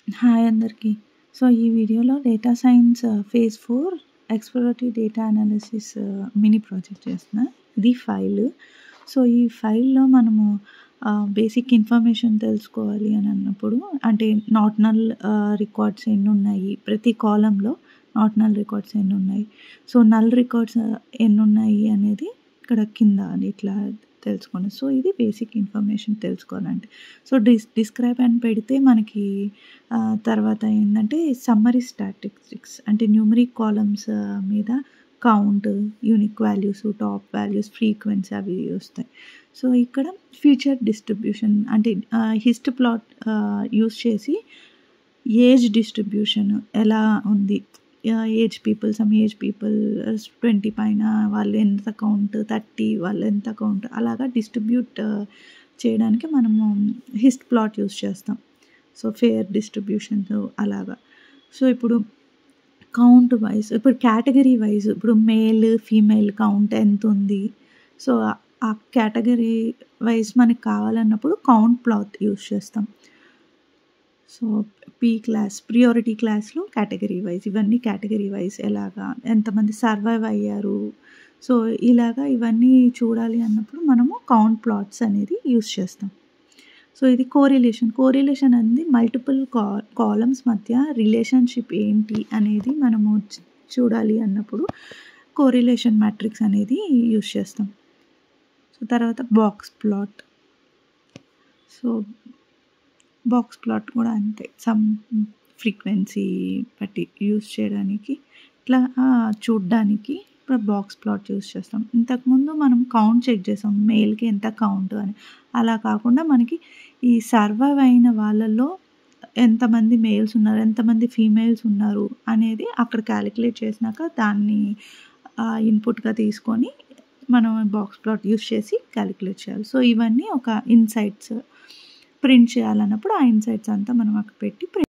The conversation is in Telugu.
హాయ్ అందరికీ. సో, ఈ వీడియోలో data science phase 4 exploratory data analysis mini project చేస్తున్నా. ఇది ఫైలు. సో, ఈ ఫైల్‌లో మనము బేసిక్ ఇన్ఫర్మేషన్ తెలుసుకోవాలి అని అన్నప్పుడు అంటే నాట్ నల్ రికార్డ్స్ ఎన్నున్నాయి, ప్రతి కాలమ్‌లో నాట్ నల్ రికార్డ్స్ ఎన్నున్నాయి, సో, నల్ రికార్డ్స్ ఎన్నున్నాయి అనేది ఇక్కడ కింద ఇట్లా తెలుసుకోండి. సో, ఇది బేసిక్ ఇన్ఫర్మేషన్ తెలుసుకోవాలంటే. సో, డిస్క్రైబ్ అని పెడితే మనకి తర్వాత ఏందంటే సమ్మరీ స్టాటిస్టిక్స్ అంటే న్యూమరిక్ కాలమ్స్ మీద count, unique values, top values, frequency అవి వస్తాయి. సో, ఇక్కడ ఫీచర్ డిస్ట్రిబ్యూషన్ అంటే హిస్ట్ ప్లాట్ యూజ్ చేసి ఏజ్ డిస్ట్రిబ్యూషన్ ఎలా ఉంది, age people, some age people 20 పైన వాళ్ళు ఎంత కౌంట్, 30 వాళ్ళు ఎంత కౌంట్, అలాగా డిస్ట్రిబ్యూట్ చేయడానికి మనము హిస్ట్ ప్లాట్ యూజ్ చేస్తాం. సో, ఫెయిర్ డిస్ట్రిబ్యూషన్స్ అలాగా. సో, ఇప్పుడు కౌంట్ వైస్, ఇప్పుడు కేటగిరీ వైస్, ఇప్పుడు మేల్, ఫీమేల్ కౌంట్ ఎంతుంది. సో, ఆ కేటగిరీ వైస్ మనకు కావాలన్నప్పుడు కౌంట్ ప్లాట్ యూజ్ చేస్తాం. సో, పీ క్లాస్, ప్రియారిటీ క్లాస్‌లో కేటగిరీ వైస్, ఇవన్నీ కేటగిరీ వైస్ ఎలాగా, ఎంతమంది సర్వైవ్ అయ్యారు. సో, ఇలాగా ఇవన్నీ చూడాలి అన్నప్పుడు మనము కౌంట్ ప్లాట్స్ అనేది యూజ్ చేస్తాం. సో, ఇది కోరిలేషన్ అనేది మల్టిపుల్ కాలమ్స్ మధ్య రిలేషన్‌షిప్ ఏంటి అనేది మనము చూడాలి అన్నప్పుడు కోరిలేషన్ మ్యాట్రిక్స్ అనేది యూజ్ చేస్తాం. సో, తర్వాత box plot. So, box plot కూడా అంతే. సమ్ ఫ్రీక్వెన్సీ బట్టి యూజ్ చేయడానికి ఇట్లా చూడ్డానికి ఇప్పుడు బాక్స్ ప్లాట్ యూజ్ చేస్తాం. ఇంతకుముందు మనం కౌంట్ చెక్ చేసాం, మేల్‌కి ఎంత కౌంట్ అని. అలా కాకుండా మనకి ఈ సర్వైవ్ అయిన వాళ్ళలో ఎంతమంది మేల్స్ ఉన్నారు, ఎంతమంది ఫీమేల్స్ ఉన్నారు అనేది అక్కడ క్యాలిక్యులేట్ చేసినాక దాన్ని ఇన్పుట్‌గా తీసుకొని మనం బాక్స్ ప్లాట్ యూజ్ చేసి క్యాలిక్యులేట్ చేయాలి. సో, ఇవన్నీ ఒక ఇన్సైట్స్ ప్రింట్ చేయాలన్నప్పుడు ఆ ఇన్సైట్స్ అంతా మనం అక్కడ పెట్టి